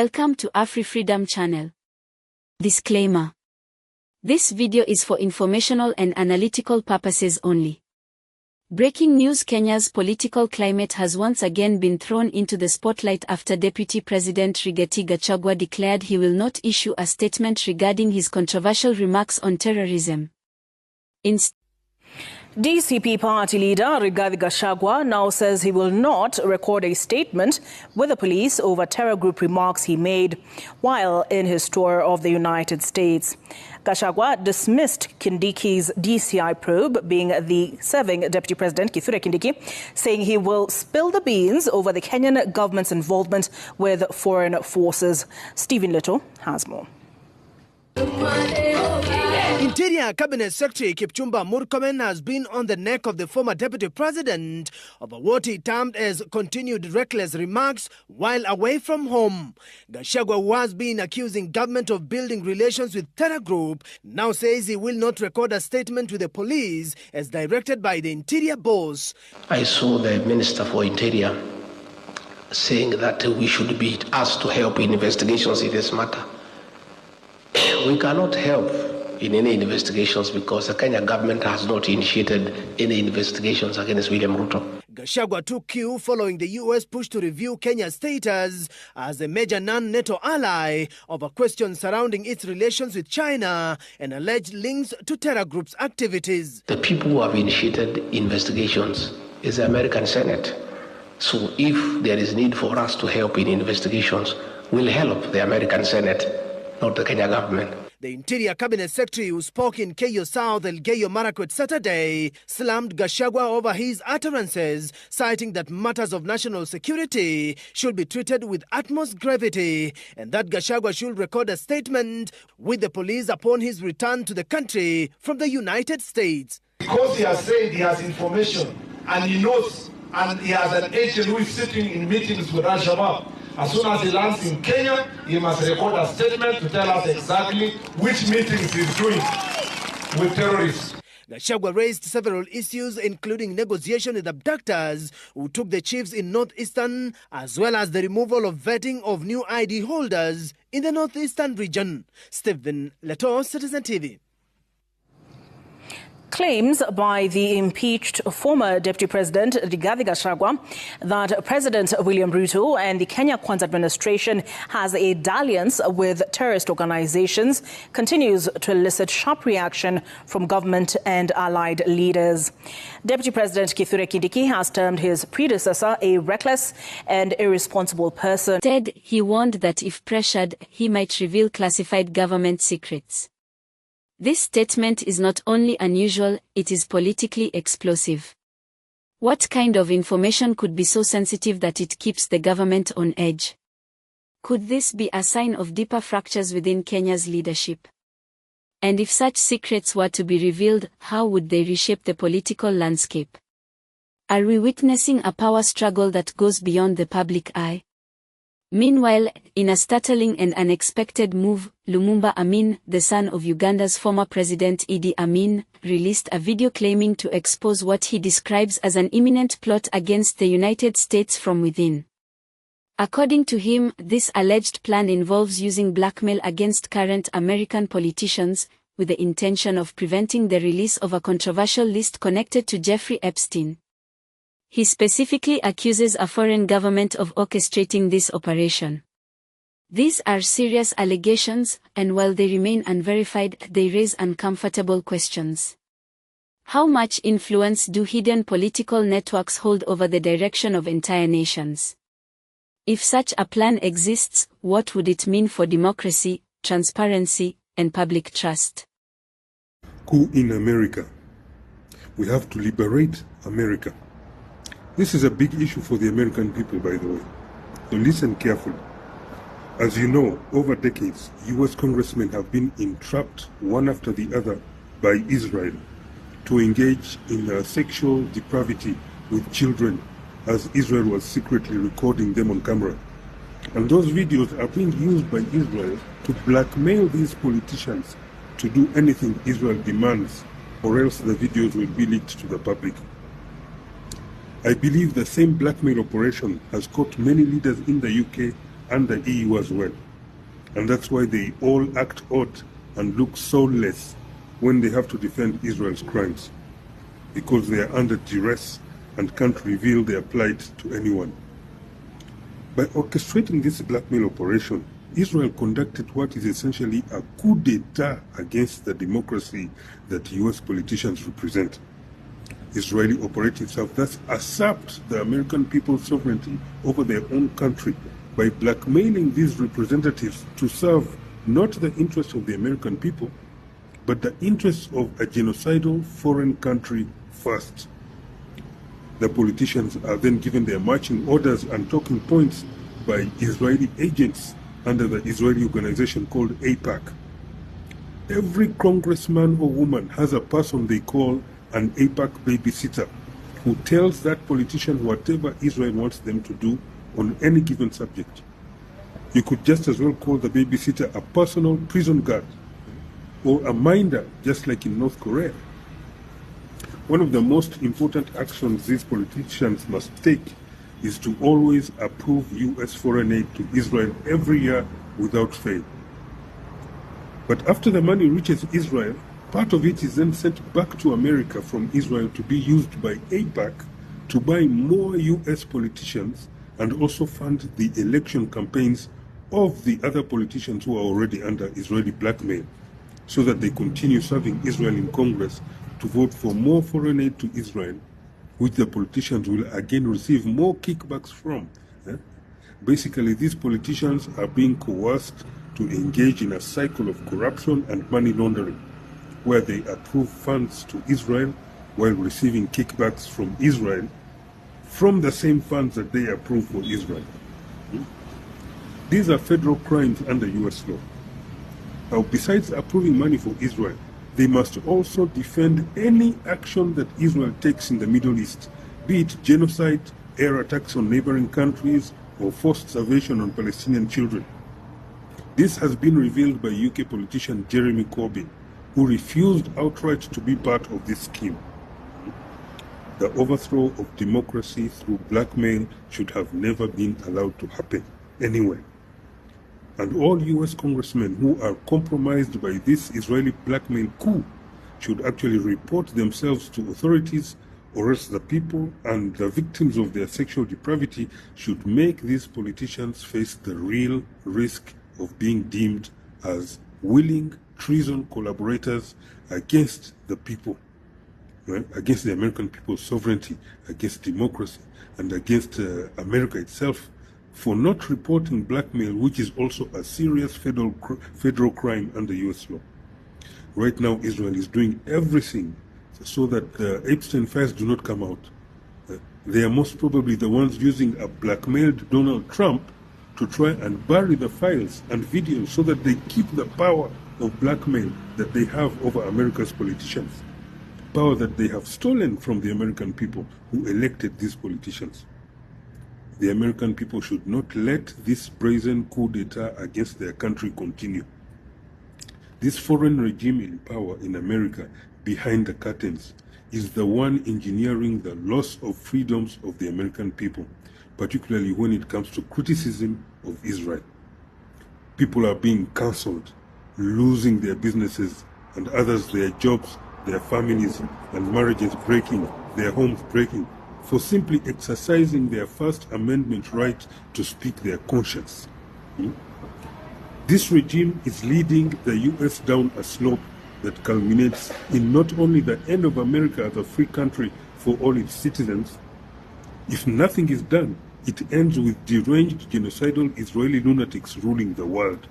Welcome to AfriFreedomChannel. Disclaimer. This video is for informational and analytical purposes only. Breaking news: Kenya's political climate has once again been thrown into the spotlight after Deputy President Rigathi Gachagua declared he will not issue a statement regarding his controversial remarks on terrorism. DCP party leader Rigathi Gachagua now says he will not record a statement with the police over terror group remarks he made while in his tour of the United States. Gachagua dismissed Kindiki's DCI probe, being the serving Deputy President Kithure Kindiki, saying he will spill the beans over the Kenyan government's involvement with foreign forces. Stephen Little has more. Interior Cabinet Secretary Kipchumba Murkomen has been on the neck of the former Deputy President over what he termed as continued reckless remarks while away from home. Gachagua, who has been accusing government of building relations with terror group, now says he will not record a statement with the police as directed by the Interior boss. I saw the Minister for Interior saying that we should be asked to help in investigations in this matter. We cannot help in any investigations because the Kenya government has not initiated any investigations against William Ruto. Gachagua took cue following the US push to review Kenya's status as a major non-NATO ally over questions surrounding its relations with China and alleged links to terror groups' activities. The people who have initiated investigations is the American Senate. So if there is need for us to help in investigations, we'll help the American Senate, not the Kenya government. The Interior Cabinet Secretary, who spoke in Keyo South, Elgeyo Marakwet Saturday, slammed Gachagua over his utterances, citing that matters of national security should be treated with utmost gravity and that Gachagua should record a statement with the police upon his return to the country from the United States. Because he has said he has information and he knows and he has an agent who is sitting in meetings with Al-Shabaab, as soon as he lands in Kenya, he must record a statement to tell us exactly which meetings he's doing with terrorists. Gachagua raised several issues, including negotiation with abductors who took the chiefs in Northeastern, as well as the removal of vetting of new ID holders in the Northeastern region. Stephen Leto, Citizen TV. Claims by the impeached former Deputy President Rigathi Gachagua that President William Ruto and the Kenya Kwanza administration has a dalliance with terrorist organizations continues to elicit sharp reaction from government and allied leaders. Deputy President Kithure Kindiki has termed his predecessor a reckless and irresponsible person. Instead, he warned that if pressured, he might reveal classified government secrets. This statement is not only unusual, it is politically explosive. What kind of information could be so sensitive that it keeps the government on edge? Could this be a sign of deeper fractures within Kenya's leadership? And if such secrets were to be revealed, how would they reshape the political landscape? Are we witnessing a power struggle that goes beyond the public eye? Meanwhile, in a startling and unexpected move, Lumumba Amin, the son of Uganda's former President Idi Amin, released a video claiming to expose what he describes as an imminent plot against the United States from within. According to him, this alleged plan involves using blackmail against current American politicians, with the intention of preventing the release of a controversial list connected to Jeffrey Epstein. He specifically accuses a foreign government of orchestrating this operation. These are serious allegations, and while they remain unverified, they raise uncomfortable questions. How much influence do hidden political networks hold over the direction of entire nations? If such a plan exists, what would it mean for democracy, transparency, and public trust? Coup in America. We have to liberate America. This is a big issue for the American people, by the way. So listen carefully. As you know, over decades, US congressmen have been entrapped one after the other by Israel to engage in sexual depravity with children, as Israel was secretly recording them on camera. And those videos are being used by Israel to blackmail these politicians to do anything Israel demands, or else the videos will be leaked to the public. I believe the same blackmail operation has caught many leaders in the UK and the EU as well. And that's why they all act odd and look soulless when they have to defend Israel's crimes, because they are under duress and can't reveal their plight to anyone. By orchestrating this blackmail operation, Israel conducted what is essentially a coup d'etat against the democracy that US politicians represent. Israeli operatives have thus usurped the American people's sovereignty over their own country by blackmailing these representatives to serve not the interests of the American people, but the interests of a genocidal foreign country first. The politicians are then given their marching orders and talking points by Israeli agents under the Israeli organization called AIPAC. Every congressman or woman has a person they call an AIPAC babysitter who tells that politician whatever Israel wants them to do on any given subject. You could just as well call the babysitter a personal prison guard or a minder, just like in North Korea. One of the most important actions these politicians must take is to always approve US foreign aid to Israel every year without fail. But after the money reaches Israel, part of it is then sent back to America from Israel to be used by AIPAC to buy more US politicians and also fund the election campaigns of the other politicians who are already under Israeli blackmail, so that they continue serving Israel in Congress to vote for more foreign aid to Israel, which the politicians will again receive more kickbacks from. Basically, these politicians are being coerced to engage in a cycle of corruption and money laundering, where they approve funds to Israel while receiving kickbacks from Israel from the same funds that they approve for Israel. These are federal crimes under US law. Now, besides approving money for Israel, they must also defend any action that Israel takes in the Middle East, be it genocide, air attacks on neighboring countries, or forced starvation on Palestinian children. This has been revealed by UK politician Jeremy Corbyn, who refused outright to be part of this scheme. The overthrow of democracy through blackmail should have never been allowed to happen anywhere. And all US congressmen who are compromised by this Israeli blackmail coup should actually report themselves to authorities, or else the people and the victims of their sexual depravity should make these politicians face the real risk of being deemed as willing treason collaborators against the people, right? Against the American people's sovereignty, against democracy, and against America itself, for not reporting blackmail, which is also a serious federal crime under US law. Right now, Israel is doing everything so that the Epstein files do not come out. They are most probably the ones using a blackmailed Donald Trump to try and bury the files and videos so that they keep the power of blackmail that they have over America's politicians. Power that they have stolen from the American people who elected these politicians. The American people should not let this brazen coup d'etat against their country continue. This foreign regime in power in America, behind the curtains, is the one engineering the loss of freedoms of the American people, particularly when it comes to criticism of Israel. People are being cancelled, losing their businesses, and others their jobs, their families and marriages breaking, their homes breaking, for simply exercising their First Amendment right to speak their conscience. This regime is leading the US down a slope that culminates in not only the end of America as a free country for all its citizens. If nothing is done, it ends with deranged, genocidal Israeli lunatics ruling the world.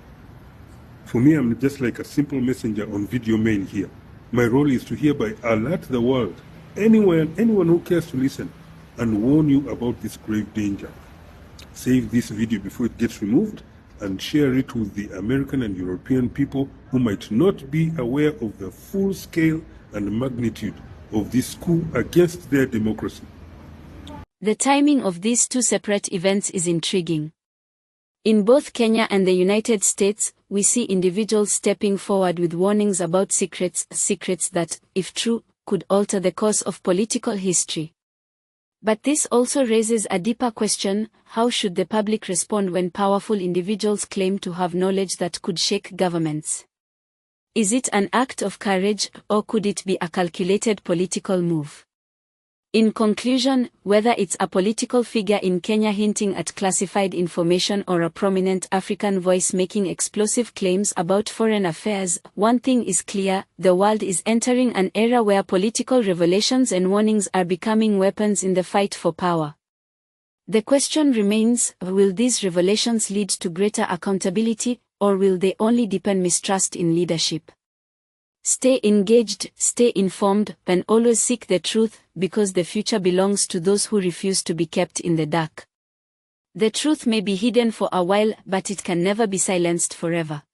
For me, I'm just like a simple messenger on video mail here. My role is to hereby alert the world, anyone who cares to listen, and warn you about this grave danger. Save this video before it gets removed and share it with the American and European people who might not be aware of the full scale and magnitude of this coup against their democracy. The timing of these two separate events is intriguing. In both Kenya and the United States, we see individuals stepping forward with warnings about secrets that, if true, could alter the course of political history. But this also raises a deeper question: how should the public respond when powerful individuals claim to have knowledge that could shake governments? Is it an act of courage, or could it be a calculated political move? In conclusion, whether it's a political figure in Kenya hinting at classified information or a prominent African voice making explosive claims about foreign affairs, one thing is clear: the world is entering an era where political revelations and warnings are becoming weapons in the fight for power. The question remains: will these revelations lead to greater accountability, or will they only deepen mistrust in leadership? Stay engaged, stay informed, and always seek the truth, because the future belongs to those who refuse to be kept in the dark. The truth may be hidden for a while, but it can never be silenced forever.